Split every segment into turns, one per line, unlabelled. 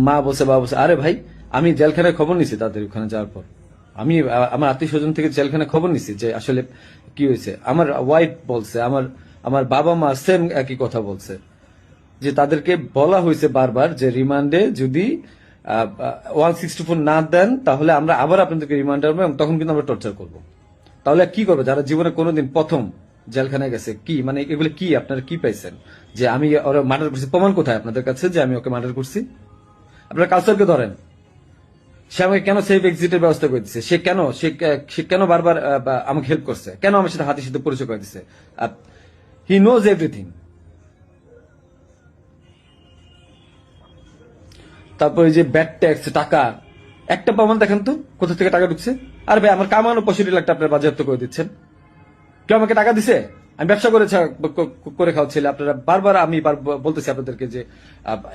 মা বলছে, বাবা বলছে, আরে ভাই আমি জেলখানায় খবর নিছি তাদের ওখানে যাওয়ার পর। আমি আমার আত্মীয় স্বজন থেকে জেলখানায় খবর নিছি যে আসলে কি হয়েছে। আমার ওয়াইফ বলছে, আমার আমার বাবা মা সেম একই কথা বলছে, যে তাদেরকে বলা হয়েছে বারবার যে রিমান্ডে যদি 164 না দেন তাহলে আমরা আবার আপনাদেরকে রিমান্ডে আনবো এবং তখন কিন্তু আমরা টর্চার করব। তাহলে কি করবে যারা জীবনে কোনোদিন প্রথম জেলখানায় গেছে? কি মানে এগুলো কি আপনারা কি পাইছেন যে আমি ওরা মার্ডার করছি? প্রমাণ কোথায় আপনাদের কাছে যে আমি ওকে মার্ডার করছি? আপনারা কালচারকে ধরেন। সে আমাকে কেন সেফ এক্সিটের ব্যবস্থা করে দিচ্ছে? সে কেন বারবার আমাকে হেল্প করছে? কেন আমার সাথে হাতের সাথে পরিচয় করে দিচ্ছে? He knows everything. তারপরে যে ব্যাড ট্যাক্স টাকা, একটা প্রমাণ দেখেন তো কোথা থেকে টাকা ঢুকছে? আর ভাই আমার কামানো 65 লাখ টাকা আপনারা বাজেয়াপ্ত করে দিচ্ছেন। কেউ আমাকে টাকা দিছে? আমি ব্যবসা করে খাওয়াচ্ছি। আপনারা বারবার আমি বলতেছি আপনাদেরকে যে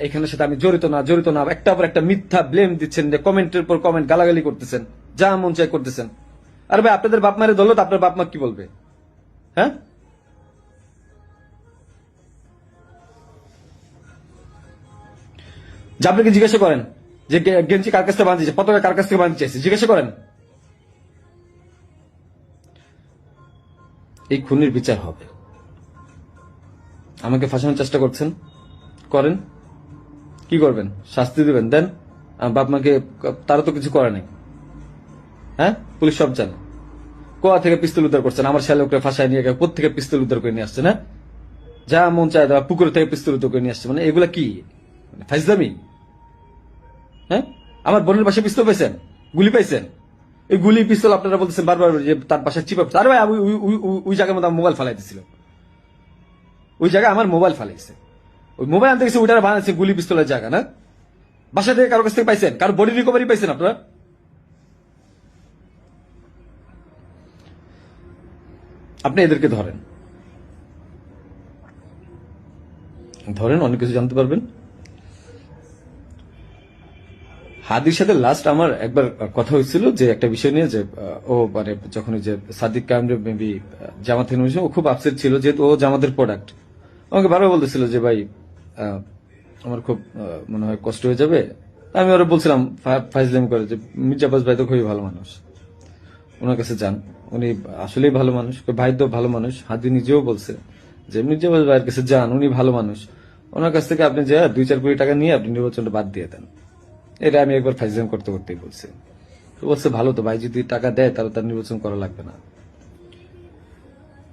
এখানের সাথে আমি জড়িত না, একটা পর একটা মিথ্যা ব্লেম দিচ্ছেন, যে কমেন্টের পর কমেন্ট গালাগালি করতেছেন, যা মন চাই করতেছেন। আর ভাই আপনাদের বাপ মায়ের ধরলো তো আপনার বাপ মা কি বলবে? হ্যাঁ, যে আপনাকে জিজ্ঞাসা করেন যে গেঞ্জি কার কাছ থেকে বাঁধিয়েছে, পতাকা কার কাছ থেকে বাঁধতে চাইছে, জিজ্ঞাসা করেন। এই খুনির বিচার হবে। আমাকে ফাঁসানোর চেষ্টা করছেন, করেন, কি করবেন? শাস্তি দিবেন, দেন। বাপ মাকে তারা তো কিছু করে নাই। হ্যাঁ, পুলিশ সব জানে। কোয়া থেকে পিস্তল উদ্ধার করছেন, আমার শ্যালকরা ফাঁসায় নিয়ে গেছে, থেকে পিস্তল উদ্ধার করে নিয়ে আসছে না? যা মন চায় পুকুর থেকে পিস্তল উদ্ধার করে নিয়ে আসছে। মানে এগুলা কি ফাইজলামি? হ্যাঁ, আমার বোনের পাশে পিস্তল পাইছেন, গুলি পাইছেন। এই গুলি পিস্তল আপনারা বলতেছেন বারবার যে তার পাশে চিপা। আরে ভাই ওই জায়গার মধ্যে মোবাইল ফালাই দিছিল, ওই জায়গায় আমার মোবাইল ফালাইছে। ওই মোবাইল আনতে গেছে, ওইটা বানাচ্ছে গুলি পিস্তলের জায়গা না? বাসা থেকে কারো কাছ থেকে পাইছেন? কারো বডি রিকভারি পাইছেন আপনারা? আপনি এদেরকে ধরেন, অনেক কিছু জানতে পারবেন। হাদির সাথে লাস্ট আমার একবার কথা হয়েছিল যে একটা বিষয় নিয়ে, যে ও মানে যখন যে সাদিক কামরে মেবি জামাত থেকে ও খুব আপসেট ছিল, যেহেতু ও জামাতের প্রোডাক্ট। আমাকে বারবার বলতেছিল যে ভাই আমার খুব মনে হয় কষ্ট হয়ে যাবে। আমি ওরা বলছিলাম ফাইজলামি করে যে মির্জা আব্বাস ভাই তো খুবই ভালো মানুষ, ওনার কাছে যান, উনি আসলেই ভালো মানুষ। ভাই তো ভালো মানুষ, হাদি নিজেও বলছে যে মির্জা আব্বাস ভাইয়ের কাছে যান, উনি ভালো মানুষ। ওনার কাছ থেকে আপনি যা 2-4 কোটি টাকা নিয়ে আপনি নির্বাচনটা বাদ দিয়ে দেন। এটা আমি একবার ফাইজলামি করতেই বলছি। তো বলছে ভালো তো, ভাই যদি টাকা দেয় তাহলে তার নির্বাচন করা লাগবে না।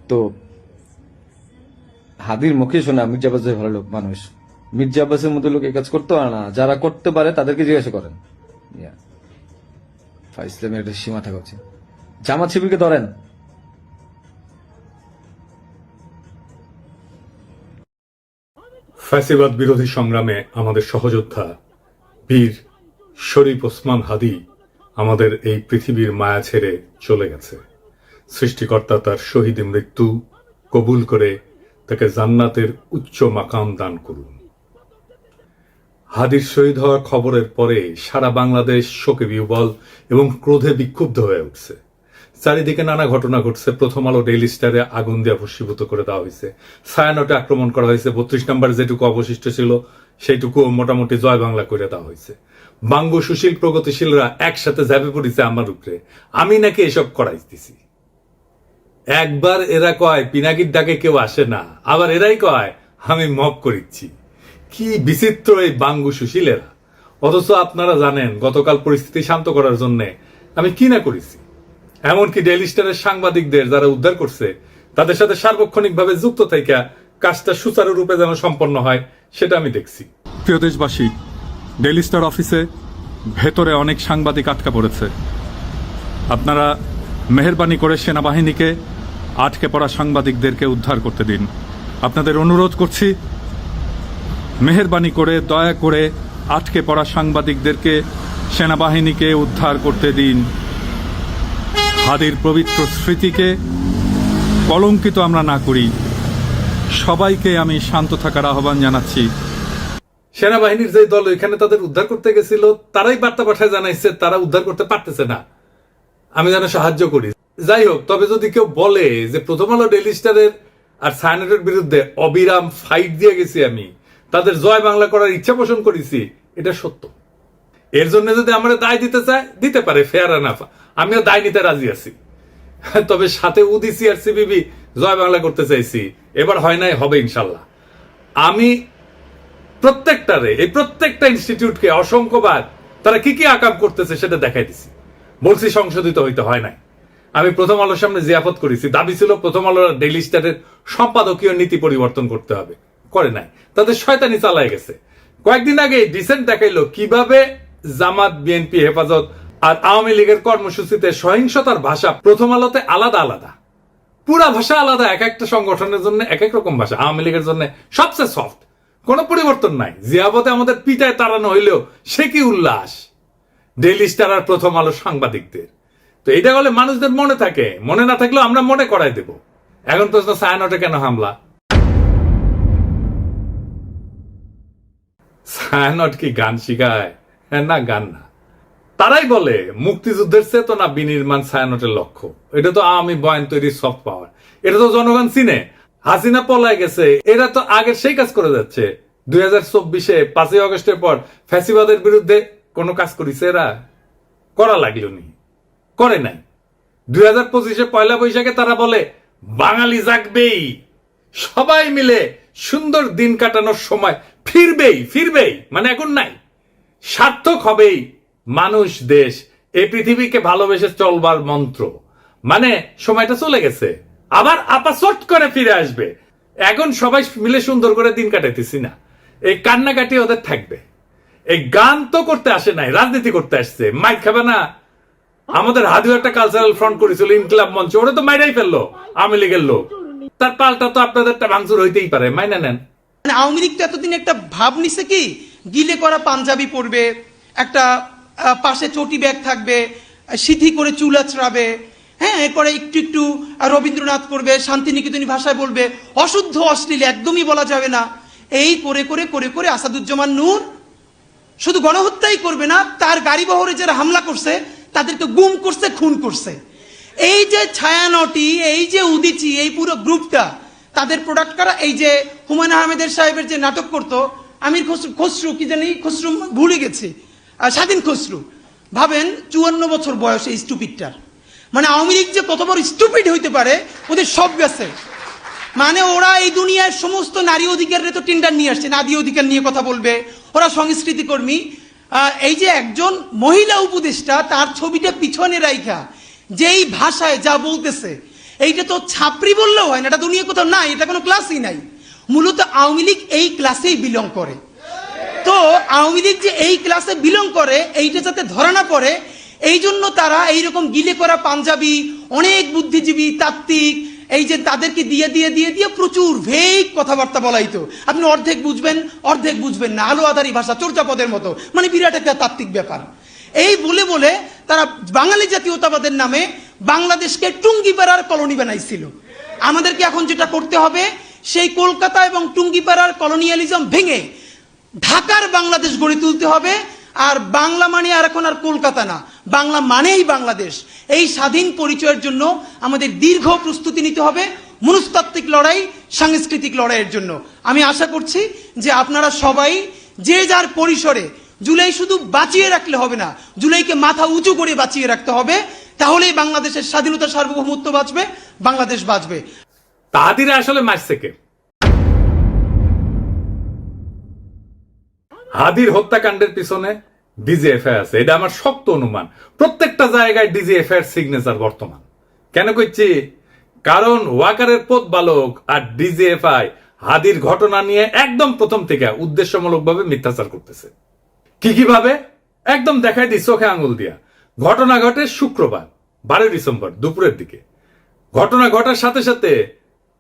তো হাদির মুখে শোনা মির্জা আব্বাস ভাই ভালো লোক মানুষ, মির্জা আব্বাসের মতো লোক এই কাজ করতে পারে না। যারা করতে পারে তাদেরকে জিজ্ঞাসা করেন। ইসলামের একটা সীমা থাকা উচিত। জামাত শিবিরকে ধরেন।
ফ্যাসিবাদ বিরোধী সংগ্রামে আমাদের সহযোদ্ধা বীর শরীফ ওসমান হাদি আমাদের এই পৃথিবীর মায়া ছেড়ে চলে গেছে। সৃষ্টিকর্তা তার শহীদ মৃত্যু কবুল করে তাকে জান্নাতের উচ্চ মাকাম দান করুন। হাদির শহীদ হওয়ার খবরের পরে সারা বাংলাদেশ শোকে বিহ্বল এবং ক্রোধে বিক্ষুব্ধ হয়ে উঠছে। চারিদিকে নানা ঘটনা ঘটছে। প্রথম আলো ডেইলি স্টারে আগুন দিয়ে ভস্মীভূত করে দেওয়া হয়েছে, ছায়ানটে আক্রমণ করা হয়েছে, 32 নম্বর যেটুকু অবশিষ্ট ছিল সেইটুকু মোটামুটি জয় বাংলা করে দেওয়া হয়েছে। বাঙ্গু সুশীল প্রগতিশীলরা একসাথে ঝাঁপে পড়েছে আমার উপরে, আমি নাকি এসব করাইতেছি। একবার এরা কয় পিনাকির ডাকে কেউ আসে না, আবার এরাই কয় আমি মব করিচ্ছি। কি বিচিত্র এই বাঙ্গু সুশীলেরা। অথচ আপনারা জানেন গতকাল পরিস্থিতি শান্ত করার জন্য আমি কি না করেছি। এমনকি ডেইলি স্টারের সাংবাদিকদের যারা উদ্ধার করছে তাদের সাথে সার্বক্ষণিকভাবে যুক্ত থেকে কাজটা সুচারুরূপে যেন সম্পন্ন হয় সেটা আমি দেখছি। প্রিয় দেশবাসী, ডেইলি স্টার অফিসে ভেতরে অনেক সাংবাদিক আটকা পড়েছে। আপনারা মেহেরবানি করে সেনাবাহিনীকে আটকে পড়া সাংবাদিকদেরকে উদ্ধার করতে দিন। আপনাদের অনুরোধ করছি, মেহেরবানি করে দয়া করে আটকে পড়া সাংবাদিকদেরকে সেনাবাহিনীকে উদ্ধার করতে দিন। হাদির পবিত্র স্মৃতিকে কলঙ্কিত আমরা না করি। সবাইকে আমি শান্ত থাকার আহ্বান জানাচ্ছি। সেনাবাহিনীর যে দল এখানে তাদের উদ্ধার করতে গেছিল তারাই বার্তা পাঠায় জানাইছে তারা উদ্ধার করতে পারতেছে না, আমি যেন সাহায্য করি। যাই হোক, তবে যদি কেউ বলে যে প্রথম আলো ডেইলি স্টারের আর ছায়ানটের বিরুদ্ধে অবিরাম ফাইট দিয়ে গেছি, আমি তাদের জয় বাংলা করার ইচ্ছা পোষণ করেছি, এটা সত্য। এর জন্য যদি আমরা দায় দিতে চাই দিতে পারে, ফেয়ার এনাফ, আমিও দায় নিতে রাজি আছি। তবে সাথে উদিসি আর সিবিবি জয় বাংলা করতে চাইছি, এবার হয় নাই, হবে ইনশাল্লাহ। আমি প্রত্যেকটা ইনস্টিটিউটকে অসংখ্যবার তারা কি কি আকাম করতেছে সেটা দেখাই দিছি, বলছি সংশোধিত হইতে হয় নাই। আমি প্রথম আলোর সামনে জিয়াফত করেছি, দাবি ছিল প্রথম আলোর ডেইলি স্টারের সম্পাদকীয় নীতি পরিবর্তন করতে হবে, করে নাই, তাদের শয়তানি চালায় গেছে। কয়েকদিন আগে ডিসেন্ট দেখাইলো কিভাবে জামাত, বিএনপি, হেফাজত আর আওয়ামী লীগের কর্মসূচিতে সহিংসতার ভাষা প্রথম আলোতে আলাদা আলাদা, পুরা ভাষা আলাদা, এক একটা সংগঠনের জন্য এক এক রকম ভাষা। আওয়ামী লীগের জন্য সবচেয়ে সফট, কোনো পরিবর্তন নাই। জিয়াবতে আমাদের পিটায় তাড়ানো হইলেও সে কি উল্লাস ডেইলি স্টার আর প্রথম আলো সাংবাদিকদের। তো এটা হলে মানুষদের মনে থাকে, মনে না থাকলেও আমরা মনে করাই দেব। এখন প্রশ্ন, ছায়ানটে কেন হামলা? ছায়ানট কি গান শিখায়? না, গান না। তারাই বলে মুক্তিযুদ্ধের চেতনা বিনির্মাণ ছায়ানটের লক্ষ্য। এটা তো আওয়ামী বয়ান তৈরির সফট পাওয়ার, এটা তো জনগণ চিনে। হাসিনা পলায় গেছে, এরা তো আগের সেই কাজ করে যাচ্ছে। 2024-এ 5ই আগস্টের পর ফ্যাসিবাদের বিরুদ্ধে কোন কাজ করেছে এরা? করা লাগলো নি, করে নাই। 2025-এ পয়লা বৈশাখে তারা বলে বাঙালি জাগবেই, সবাই মিলে সুন্দর দিন কাটানোর সময় ফিরবেই, মানে এখন নাই, সার্থক হবেই মানুষ, দেশ, এই পৃথিবীকে ভালোবেসে চলবার মন্ত্র, মানে সময়টা চলে গেছে, আবার আপাচট করে ফিরে আসবে। এখন সবাই মিলে সুন্দর করে দিন কাটাইতেছি না, এই কান্নাকাটি ওদের থাকবে। এই গান তো করতে আসে নাই, রাজনীতি করতে আসছে। মাইক খাবে না? আমাদের হাদিও একটা কালচারাল ফ্রন্ট করেছিল ইনকিলাব মঞ্চ, ওরা তো মাইরাই ফেললো আওয়ামী লীগের লোক। তার পাল্টা তো আপনাদেরটা ভাঙচুর হইতেই পারে, মাইনা নেন।
আওয়ামী লীগ তো এতদিন একটা ভাব নিছে কি, গিলে করা পাঞ্জাবি পরবে, একটা পাশে চটি ব্যাগ থাকবে, সিথি করে চুল আঁচড়াবে, হ্যাঁ, এরপরে একটু একটু রবীন্দ্রনাথ করবে, শান্তিনিকেতনী ভাষায় বলবে, অশুদ্ধ অশ্লীল একদমই বলা যাবে না। এই করে করে করে করে আসাদুজ্জামান নূর শুধু গণহত্যাই করবে না, তার গাড়ি বহরে যারা হামলা করছে তাদেরকে গুম করছে, খুন করছে। এই যে ছায়ানটি, এই যে উদিচি, এই পুরো গ্রুপটা, তাদের প্রোডাক্ট করা। এই যে হুমায়ুন আহমেদের সাহেবের যে নাটক করতো আমির খসরু, কি জানি খসরু, ভুলে গেছি, স্বাধীন খসরু, ভাবেন 54 বছর বয়সে স্টুপিডটার। মানে আওয়ামী লীগ যে কত বড় স্টুপিড হইতে পারে, ওদের সব গেছে। মানে ওরা এই দুনিয়ার সমস্ত নারী অধিকারের তো টেন্ডার নিয়ে আসছে, নারী অধিকার নিয়ে কথা বলবে, ওরা সংস্কৃতি কর্মী। এই যে একজন মহিলা উপদেষ্টা, তার ছবিটা পিছনে রাইখা যেই ভাষায় যা বলতেছে, এইটা তো ছাপরি বললেও হয় না, এটা দুনিয়া কোথাও নাই, এটা কোনো ক্লাসই নাই। মূলত আওয়ামী লীগ এই ক্লাসেই বিলং করে। তো আওয়ামী লীগ যে এই ক্লাসে বিলং করে, এইটা যাতে ধরা না পড়ে, এই জন্য তারা এইরকম গিলে করা পাঞ্জাবি, অনেক বুদ্ধিজীবী, তাত্ত্বিক, এই যে তাদেরকে দিয়ে দিয়ে দিয়ে দিয়ে প্রচুর ভেগ কথাবার্তা বলাইতো। আপনি অর্ধেক বুঝবেন না, আলো আধারি ভাষা, চর্যাপদের মতো, মানে বিরাট একটা তাত্ত্বিক ব্যাপার। এই বলে বলে তারা বাঙালি জাতীয়তাবাদের নামে বাংলাদেশকে টুঙ্গিপাড়ার কলোনি বানাইছিল। আমাদেরকে এখন যেটা করতে হবে, সেই কলকাতা এবং টুঙ্গিপাড়ার কলোনিয়ালিজম ভেঙে ঢাকার বাংলাদেশ গড়ে তুলতে হবে। আর বাংলা মানে আর এখন আর কলকাতা না, বাংলা মানেই বাংলাদেশ। এই স্বাধীন পরিচয়ের জন্য আমাদের দীর্ঘ প্রস্তুতি নিতে হবে, মনস্তাত্ত্বিক লড়াই, সাংস্কৃতিক লড়াইয়ের জন্য। আমি আশা করছি যে আপনারা সবাই যে যার পরিসরে, জুলাই শুধু বাঁচিয়ে রাখলে হবে না, জুলাইকে মাথা উঁচু করে বাঁচিয়ে রাখতে হবে, তাহলেই বাংলাদেশের স্বাধীনতা, সার্বভৌমত্ব বাঁচবে, বাংলাদেশ বাঁচবে।
তাহাদিরা আসলে মারছে কে? হাদির হত্যাকাণ্ডের পিছনে ডিজিএফআই আছে, এটা আমার শক্ত অনুমান। প্রত্যেকটা জায়গায় ডিজিএফআই এর সিগনেচার বর্তমান। কেন কইছি? কারণ ওয়াকারের পথ বালক আর ডিজিএফআই হাদির ঘটনা নিয়ে একদম প্রথম থেকে উদ্দেশ্যমূলকভাবে মিথ্যাচার করতেছে। কিভাবে? একদম দেখাই দিই চোখে আঙুল দিয়া। ঘটনা ঘটে শুক্রবার 12 ডিসেম্বর দুপুরের দিকে। ঘটনা ঘটার সাথে সাথে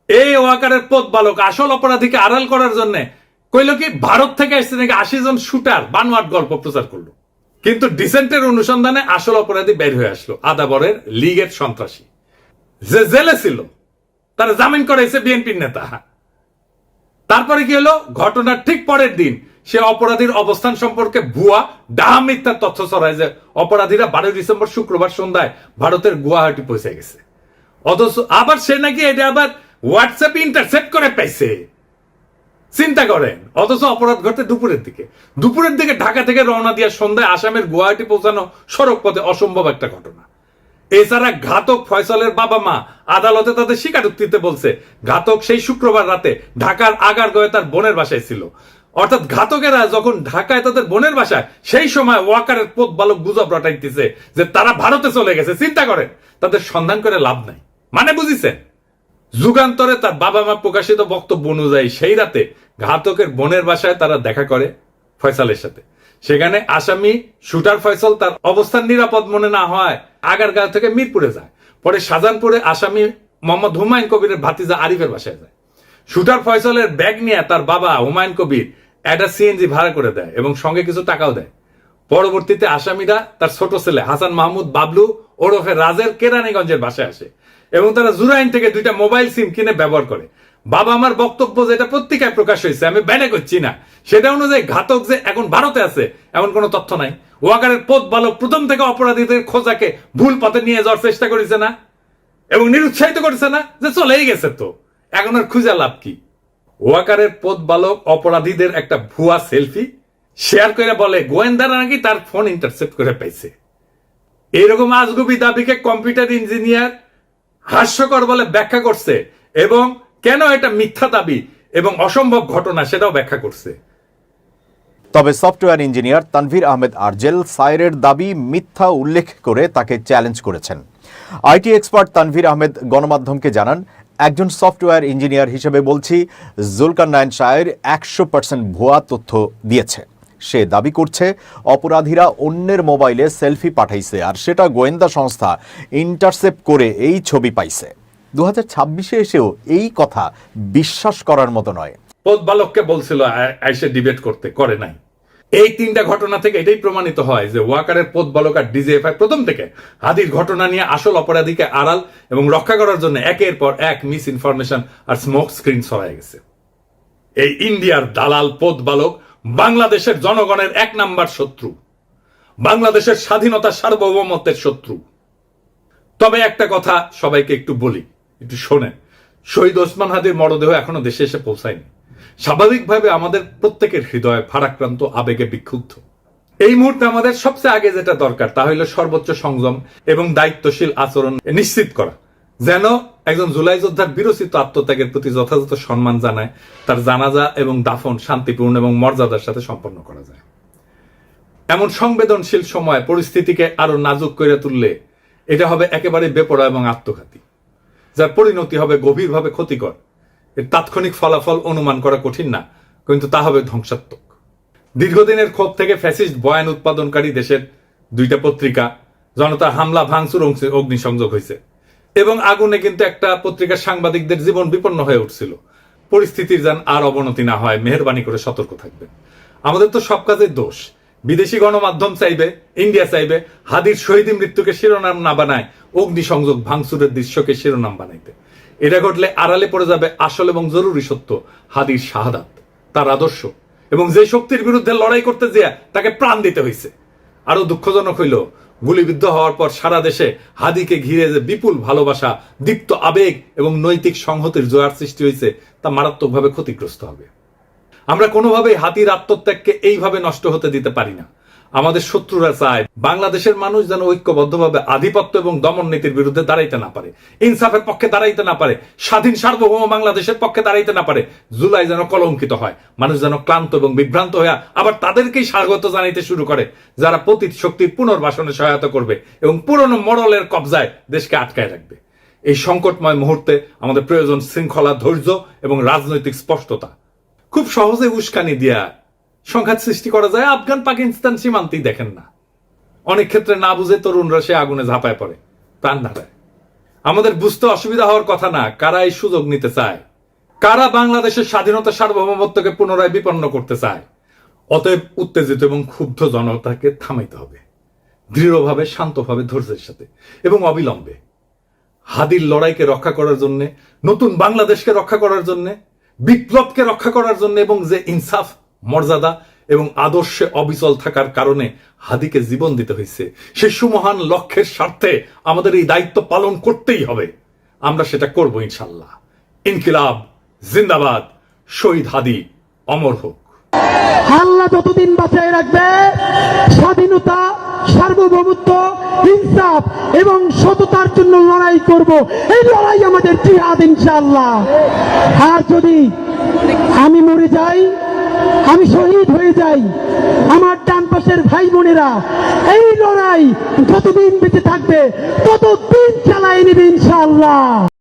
এই ওয়াকারের পথ বালক আসল অপরাধীকে আড়াল করার জন্য কইল কি, ভারত থেকে আসছে নাকি 80 জন শুটার বানোয়াট গল্প প্রচার করলো। কিন্তু ডিসেন্টের অনুসন্ধানে আসল অপরাধী বের হয়ে আসলো, আদাবরের লীগের সন্ত্রাসী যে জেলে ছিল, তার জামিন করাইছে বিএনপির নেতা। তারপরে কি হলো? ঘটনার ঠিক পরের দিন সে অপরাধীর অবস্থান সম্পর্কে ভুয়া ডাহা মিথ্যা তথ্য ছড়ায় যে অপরাধীরা 12 ডিসেম্বর শুক্রবার সন্ধ্যায় ভারতের গুয়াহাটি পৌঁছে গেছে। অথচ আবার সে নাকি এটা আবার হোয়াটসঅ্যাপে ইন্টারসেপ্ট করে পাইছে। চিন্তা করেন, অথচ অপরাধ ঘটে দুপুরের দিকে ঢাকা থেকে রওনা দিয়ে সন্ধ্যায় আসামের গুয়াহাটি পৌঁছানো সড়ক পথে অসম্ভব একটা ঘটনা। এছাড়া ঘাতক ফয়সালের বাবা মা আদালতে তাদের স্বীকারোক্তিতে বলছে ঘাতক সেই শুক্রবার রাতে ঢাকার আগারগাঁওয়ে তার বোনের বাসায় ছিল। অর্থাৎ ঘাতকেরা যখন ঢাকায় তাদের বোনের বাসায়, সেই সময় ওয়াকারের পোত বালক গুজব রটাইতেছে যে তারা ভারতে চলে গেছে। চিন্তা করেন, তাদের সন্ধান করে লাভ নাই। মানে বুঝিছেন? যুগান্তরে তার বাবা মা প্রকাশিত বক্তব্য অনুযায়ী সেই রাতে ঘাতকের বোনের বাসায় তারা দেখা করে ফয়সালের সাথে। সেখানে আসামি শুটার ফয়সাল তার অবস্থান নিরাপদ মনে না হয় আগারগাঁও থেকে মিরপুরে যায়। পরে শাহজাহানপুরে আসামি মোহাম্মদ হুমায়ুন কবিরের ভাতিজা আরিফের বাসায় যায়। শুটার ফয়সালের ব্যাগ নিয়ে তার বাবা হুমায়ুন কবির একটা সিএনজি ভাড়া করে দেয় এবং সঙ্গে কিছু টাকাও দেয়। পরবর্তীতে আসামিরা তার ছোট ছেলে হাসান মাহমুদ বাবলু ওরফে রাজের কেরানীগঞ্জের বাসায় আসে এবং তারা জুরাইন থেকে 2টা মোবাইল সিম কিনে ব্যবহার করে। বাবা আমার বক্তব্য যেটা পত্রিকায় প্রকাশ হয়েছে, আমি ব্যানে করছি না, সেটা অনুযায়ী ঘাতক যে এখন ভারতে আছে এমন কোনো তথ্য নাই। ওয়াকারের পোত বালক প্রথম থেকে অপরাধীদের খোঁজাকে ভুল পথে নিয়ে যাওয়ার চেষ্টা করেছে না এবং নিরুৎসাহিত করেছে না যে চলেই গেছে, তো এখন আর খুঁজে লাভ কি? ওয়াকারের পোত বালক অপরাধীদের একটা ভুয়া সেলফি শেয়ার করে বলে গোয়েন্দারা নাকি তার ফোন ইন্টারসেপ্ট করে পাইছে। এইরকম আজগুবি দাবিকে কম্পিউটার ইঞ্জিনিয়ার হাস্যকর বলে ব্যাখ্যা করছে এবং কেন এটা মিথ্যা দাবি এবং অসম্ভব ঘটনা সেটাও ব্যাখ্যা করছে।
তবে সফটওয়্যার ইঞ্জিনিয়ার তানভীর আহমেদ আরজেল সাইরের দাবি মিথ্যা উল্লেখ করে তাকে চ্যালেঞ্জ করেছেন। আইটি এক্সপার্ট তানভীর আহমেদ গণমাধ্যমকে জানান, একজন সফটওয়্যার ইঞ্জিনিয়ার হিসেবে বলছি, জুলকারনাইন সায়ের 100% ভুয়া তথ্য দিয়েছে। সে দাবি করছে অপরাধীরা অন্যের মোবাইলে সেলফি পাঠাইছে আর সেটা গোয়েন্দা সংস্থা ইন্টারসেপ্ট করে এই ছবি পাইছে। 2026-এ এসেও এই কথা বিশ্বাস করার মতো নয়।
পোত বালককে বলছিল আইসে ডিবেট করতে, করে নাই। এই 3টা ঘটনা থেকে এটাই প্রমাণিত হয় যে ওয়াকারের পোত বালক আর ডিজিএফআই প্রথম থেকে হাদির ঘটনা নিয়ে আসল অপরাধীকে আড়াল এবং রক্ষা করার জন্য একের পর এক মিস ইনফরমেশন আর স্মোক স্ক্রিন ছড়ায় গেছে। এই ইন্ডিয়ার দালাল পোত বালক বাংলাদেশের জনগণের 1 নাম্বার শত্রু, বাংলাদেশের স্বাধীনতা সার্বভৌমত্বের শত্রু। তবে একটা কথা সবাইকে একটু বলি, একটু শোনেন। শহীদ ওসমান হাদির মরদেহ এখনো দেশে এসে পৌঁছায়নি। স্বাভাবিকভাবে আমাদের প্রত্যেকের হৃদয় ভারাক্রান্ত, আবেগে বিক্ষুব্ধ। এই মুহূর্তে আমাদের সবচেয়ে আগে যেটা দরকার তা হলো সর্বোচ্চ সংযম এবং দায়িত্বশীল আচরণ নিশ্চিত করা, যেন একজন জুলাই যোদ্ধার বিরচিত আত্মত্যাগের প্রতি যথাযথ সম্মান জানায় তার জানাজা এবং দাফন শান্তিপূর্ণ এবং মর্যাদার সাথে সম্পন্ন করা যায়। এমন সংবেদনশীল সময় পরিস্থিতিকে আরো নাজুক করে তুললে এটা হবে একেবারে বেপরোয়া এবং আত্মঘাতী, যার পরিণতি হবে গভীরভাবে ক্ষতিকর। এর তাৎক্ষণিক ফলাফল অনুমান করা কঠিন না, কিন্তু তা হবে ধ্বংসাত্মক। দীর্ঘদিনের ক্ষোভ থেকে ফ্যাসিস্ট বয়ান উৎপাদনকারী দেশের 2টা পত্রিকা জনতার হামলা ভাঙচুর অগ্নিসংযোগ হয়েছে এবং আগুনে কিন্তু একটা পত্রিকার সাংবাদিকদের জীবন বিপন্ন হয়ে উঠছিল। পরিস্থিতির যেন আর অবনতি না হয়, মেহেরবানি করে সতর্ক থাকবেন। আমাদের তো সব কাজের দোষ। বিদেশি গণমাধ্যম চাইবে, ইন্ডিয়া চাইবে হাদির শহীদ মৃত্যুকে শিরোনাম না বানায় অগ্নিসংযোগ ভাঙচুরের দৃশ্যকে শিরোনাম বানাইতে। এটা ঘটলে আড়ালে পড়ে যাবে আসল এবং জরুরি সত্য, হাদির শাহাদাত, তার আদর্শ এবং যে শক্তির বিরুদ্ধে লড়াই করতে যেয়ে তাকে প্রাণ দিতে হয়েছে। আরো দুঃখজনক হইল গুলিবিদ্ধ হওয়ার পর সারা দেশে হাদিকে ঘিরে যে বিপুল ভালোবাসা, দীপ্ত আবেগ এবং নৈতিক সংহতির জোয়ার সৃষ্টি হয়েছে তা মারাত্মকভাবে ক্ষতিগ্রস্ত হবে। আমরা কোনোভাবেই হাদির আত্মত্যাগকে এইভাবে নষ্ট হতে দিতে পারি না। আমাদের শত্রুরা চায় বাংলাদেশের মানুষ যেন ঐক্যবদ্ধভাবে আধিপত্য এবং দমন নীতির বিরুদ্ধে দাঁড়াইতে না পারে, ইনসাফের পক্ষে দাঁড়াইতে না পারে, স্বাধীন সার্বভৌম বাংলাদেশের পক্ষে দাঁড়াইতে না পারে। জুলাই যেন কলঙ্কিত হয়, মানুষ যেন ক্লান্ত এবং বিভ্রান্ত হয়ে আবার তাদেরকেই স্বাগত জানাইতে শুরু করে যারা পতিত শক্তির পুনর্বাসনে সহায়তা করবে এবং পুরনো মরলের কবজায় দেশকে আটকায় রাখবে। এই সংকটময় মুহূর্তে আমাদের প্রয়োজন শৃঙ্খলা, ধৈর্য এবং রাজনৈতিক স্পষ্টতা। খুব সহজে উস্কানি দিয়া সংঘাত সৃষ্টি করা যায়। আফগান পাকিস্তান সীমান্তেই দেখেন না, অনেক ক্ষেত্রে না বুঝে তরুণরা সে আগুনে ঝাঁপায় পড়ে, প্রাণ হারায়। আমাদের বুঝতে অসুবিধা হওয়ার কথা না কারা এই সুযোগ নিতে চায়, কারা বাংলাদেশের স্বাধীনতা সার্বভৌমত্বকে পুনরায় বিপন্ন করতে চায়। অতএব উত্তেজিত এবং ক্ষুব্ধ জনতাকে থামাইতে হবে, দৃঢ়ভাবে, শান্তভাবে, ধৈর্যের সাথে এবং অবিলম্বে। হাদির লড়াইকে রক্ষা করার জন্য, নতুন বাংলাদেশকে রক্ষা করার জন্য, বিপ্লবকে রক্ষা করার জন্য এবং যে ইনসাফ, মর্যাদা এবং আদর্শে অবিচল থাকার কারণে হাদিকে জীবন দিতে হয়েছে, সেই সুমহান লক্ষ্যের স্বার্থে আমাদের এই দায়িত্ব পালন করতেই হবে। আমরা সেটা করব ইনশাল্লাহ। ইনকিলাব জিন্দাবাদ, শহীদ হাদি অমর হোক।
আল্লাহ যতদিন বাঁচায় রাখবে, স্বাধীনতা, সার্বভৌমত্ব, ইনসাফ এবং সততার জন্য লড়াই করব। এই লড়াই আমাদের জিহাদ ইনশাআল্লাহ। আর যদি আমি মরে যাই, আমি শহীদ হয়ে যাই, আমার ডান পাশের ভাই বোনেরা এই লড়াই যতদিন বেঁচে থাকবে ততদিন চালায় নেবে ইনশাআল্লাহ।